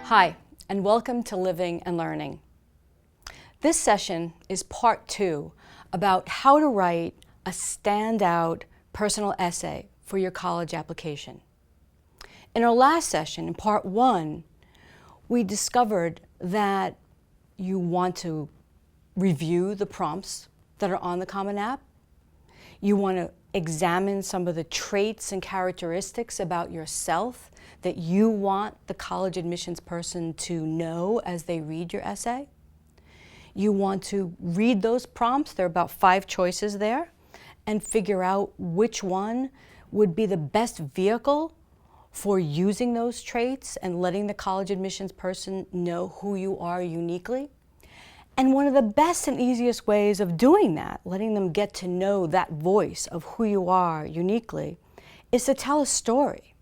Hi, and welcome to Living and Learning. This session is part 2 about how to write a standout personal essay for your college application. In our last session, in part 1, we discovered that you want to review the prompts that are on the Common App. You want to examine some of the traits and characteristics about yourself that you want the college admissions person to know as they read your essay. You want to read those prompts, there are about 5 choices there, and figure out which one would be the best vehicle for using those traits and letting the college admissions person know who you are uniquely. And one of the best and easiest ways of doing that, letting them get to know that voice of who you are uniquely, is to tell a story.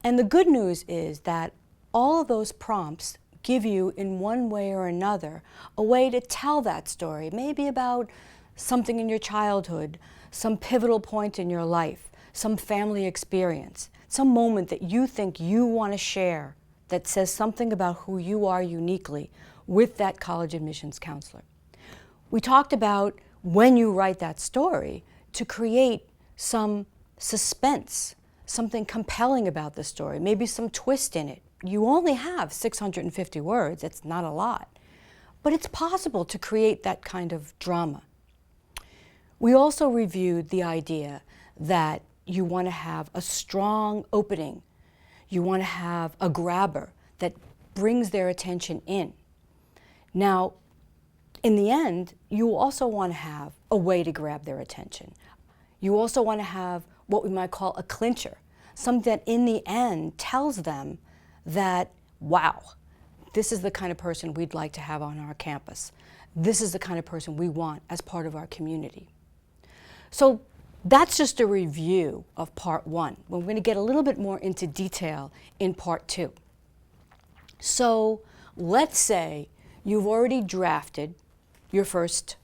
And the good news is that all of those prompts give you, in one way or another, a way to tell that story, maybe about something in your childhood, some pivotal point in your life, some family experience, some moment that you think you want to share that says something about who you are uniquely with that college admissions counselor. We talked about, when you write that story, to create some suspense, something compelling about the story, maybe some twist in it. You only have 650 words, it's not a lot, but it's possible to create that kind of drama. We also reviewed the idea that you want to have a strong opening. You want to have a grabber that brings their attention in. Now, in the end, you also want to have a way to grab their attention. You also want to have what we might call a clincher, something that in the end tells them that, wow, this is the kind of person we'd like to have on our campus. This is the kind of person we want as part of our community. So that's just a review of part 1. We're going to get a little bit more into detail in part 2. So let's say you've already drafted your first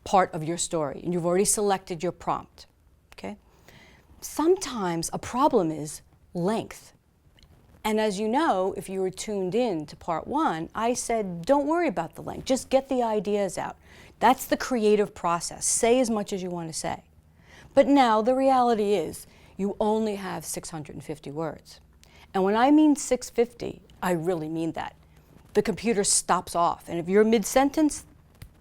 part of your story and you've already selected your prompt. Okay? Sometimes a problem is length. And as you know, if you were tuned in to part 1, I said, don't worry about the length, just get the ideas out. That's the creative process. Say as much as you want to say. But now the reality is you only have 650 words. And when I mean 650, I really mean that. The computer stops off, and if you're mid-sentence,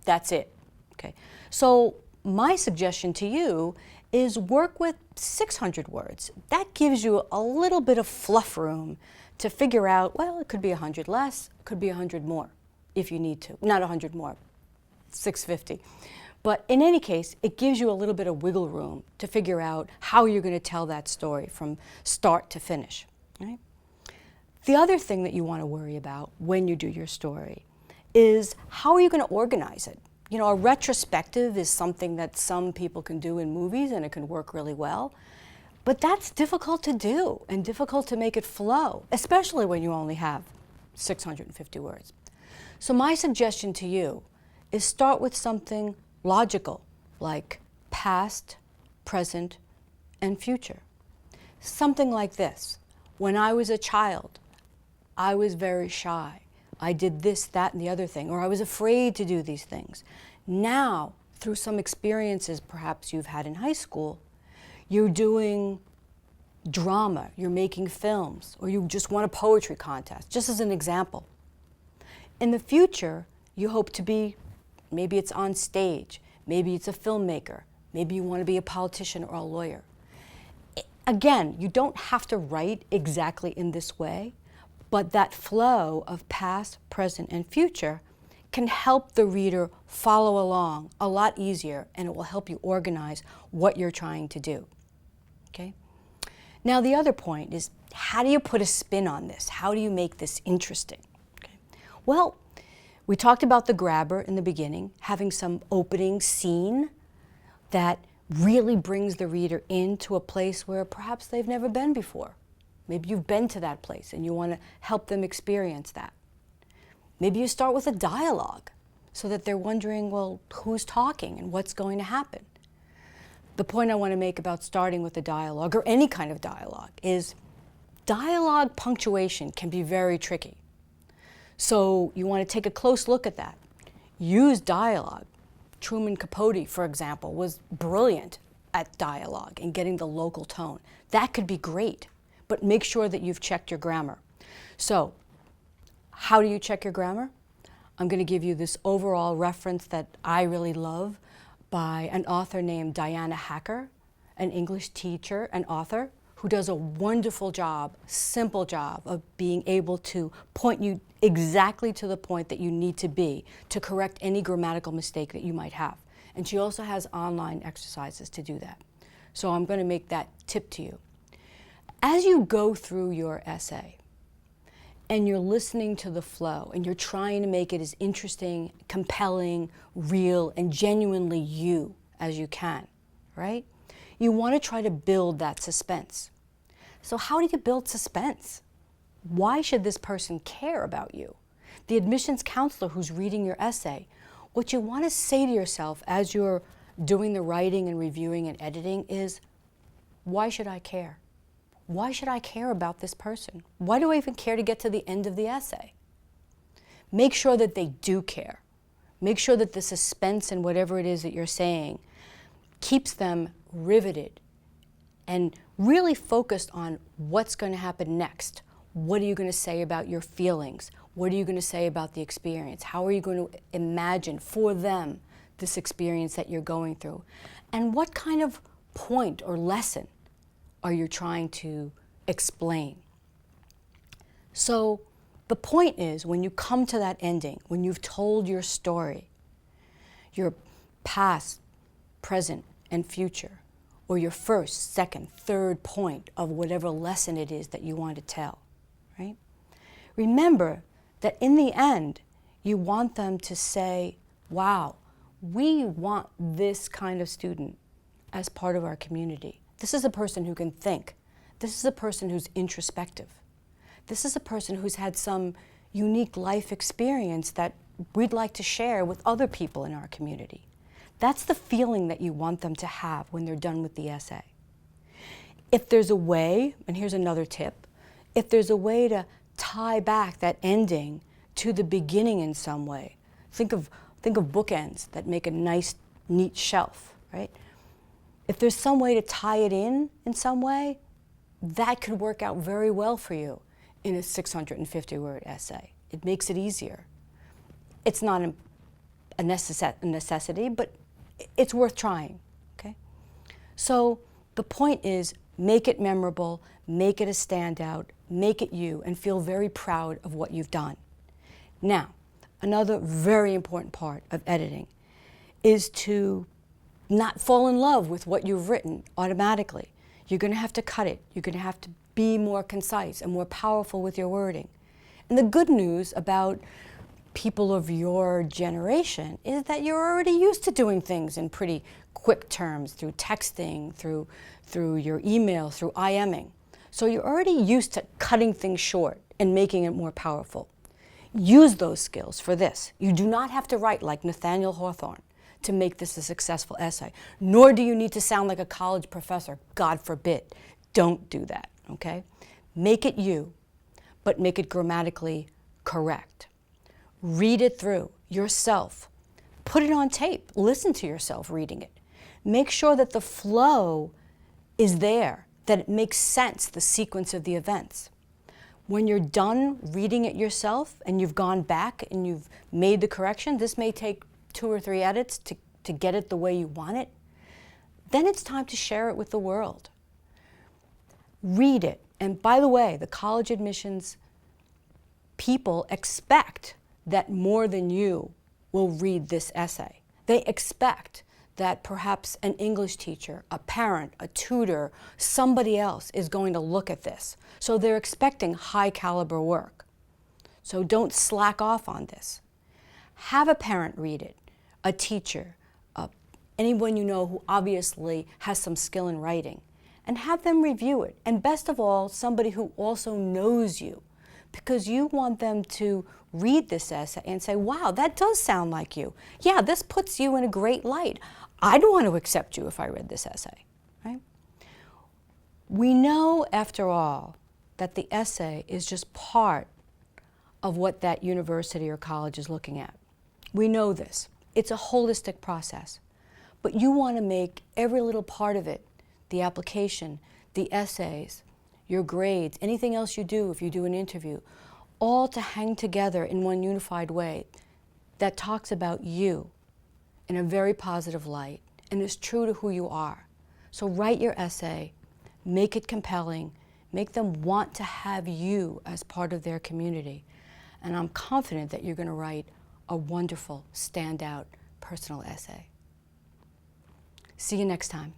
that's it. Okay? So my suggestion to you is work with 600 words. That gives you a little bit of fluff room to figure out, well, it could be 100 less, it could be 100 more if you need to. Not 100 more, 650. But in any case, it gives you a little bit of wiggle room to figure out how you're going to tell that story from start to finish. Right? The other thing that you want to worry about when you do your story is, how are you going to organize it? You know, a retrospective is something that some people can do in movies and it can work really well. But that's difficult to do and difficult to make it flow, especially when you only have 650 words. So my suggestion to you is start with something logical, like past, present, and future. Something like this: when I was a child, I was very shy. I did this, that, and the other thing, or I was afraid to do these things. Now, through some experiences perhaps you've had in high school, you're doing drama, you're making films, or you just won a poetry contest, just as an example. In the future, you hope to be, maybe it's on stage, maybe it's a filmmaker, maybe you want to be a politician or a lawyer. Again, you don't have to write exactly in this way, but that flow of past, present, and future can help the reader follow along a lot easier, and it will help you organize what you're trying to do. Okay? Now, the other point is, how do you put a spin on this? How do you make this interesting? Okay. Well, we talked about the grabber in the beginning, having some opening scene that really brings the reader into a place where perhaps they've never been before. Maybe you've been to that place and you want to help them experience that. Maybe you start with a dialogue so that they're wondering, well, who's talking and what's going to happen? The point I want to make about starting with a dialogue, or any kind of dialogue, is dialogue punctuation can be very tricky. So you want to take a close look at that. Use dialogue. Truman Capote, for example, was brilliant at dialogue and getting the local tone. That could be great, but make sure that you've checked your grammar. So, how do you check your grammar? I'm going to give you this overall reference that I really love by an author named Diana Hacker, an English teacher and author who does a wonderful job, simple job of being able to point you exactly to the point that you need to be to correct any grammatical mistake that you might have. And she also has online exercises to do that. So I'm going to make that tip to you. As you go through your essay and you're listening to the flow and you're trying to make it as interesting, compelling, real, and genuinely you as you can, right? You want to try to build that suspense. So how do you build suspense? Why should this person care about you? The admissions counselor who's reading your essay, what you want to say to yourself as you're doing the writing and reviewing and editing is, why should I care? Why should I care about this person? Why do I even care to get to the end of the essay? Make sure that they do care. Make sure that the suspense in whatever it is that you're saying keeps them riveted and really focused on what's going to happen next. What are you going to say about your feelings? What are you going to say about the experience? How are you going to imagine for them this experience that you're going through? And what kind of point or lesson are you trying to explain? So the point is, when you come to that ending, when you've told your story, your past, present, and future, or your first, second, third point of whatever lesson it is that you want to tell, right? Remember that in the end, you want them to say, wow, we want this kind of student as part of our community. This is a person who can think. This is a person who's introspective. This is a person who's had some unique life experience that we'd like to share with other people in our community. That's the feeling that you want them to have when they're done with the essay. If there's a way, and here's another tip, if there's a way to tie back that ending to the beginning in some way, think of bookends that make a nice, neat shelf, right? If there's some way to tie it in some way, that could work out very well for you in a 650-word essay. It makes it easier. It's not a necessity, but it's worth trying, okay? So the point is, make it memorable, make it a standout, make it you, and feel very proud of what you've done. Now, another very important part of editing is to not fall in love with what you've written automatically. You're going to have to cut it. You're going to have to be more concise and more powerful with your wording. And the good news about people of your generation is that you're already used to doing things in pretty quick terms, through texting, through your email, through IMing. So you're already used to cutting things short and making it more powerful. Use those skills for this. You do not have to write like Nathaniel Hawthorne to make this a successful essay, nor do you need to sound like a college professor, God forbid. Don't do that, okay? Make it you, but make it grammatically correct. Read it through yourself. Put it on tape. Listen to yourself reading it. Make sure that the flow is there, that it makes sense, the sequence of the events. When you're done reading it yourself and you've gone back and you've made the correction, this may take 2 or 3 edits to get it the way you want it, then it's time to share it with the world. Read it. And by the way, the college admissions people expect that more than you will read this essay. They expect that perhaps an English teacher, a parent, a tutor, somebody else is going to look at this. So they're expecting high caliber work. So don't slack off on this. Have a parent read it, a teacher, anyone you know who obviously has some skill in writing, and have them review it. And best of all, somebody who also knows you, because you want them to read this essay and say, wow, that does sound like you. Yeah, this puts you in a great light. I'd want to accept you if I read this essay, right? We know, after all, that the essay is just part of what that university or college is looking at. We know this. It's a holistic process. But you want to make every little part of it, the application, the essays, your grades, anything else you do if you do an interview, all to hang together in one unified way that talks about you in a very positive light and is true to who you are. So write your essay, make it compelling, make them want to have you as part of their community. And I'm confident that you're going to write a wonderful, standout personal essay. See you next time.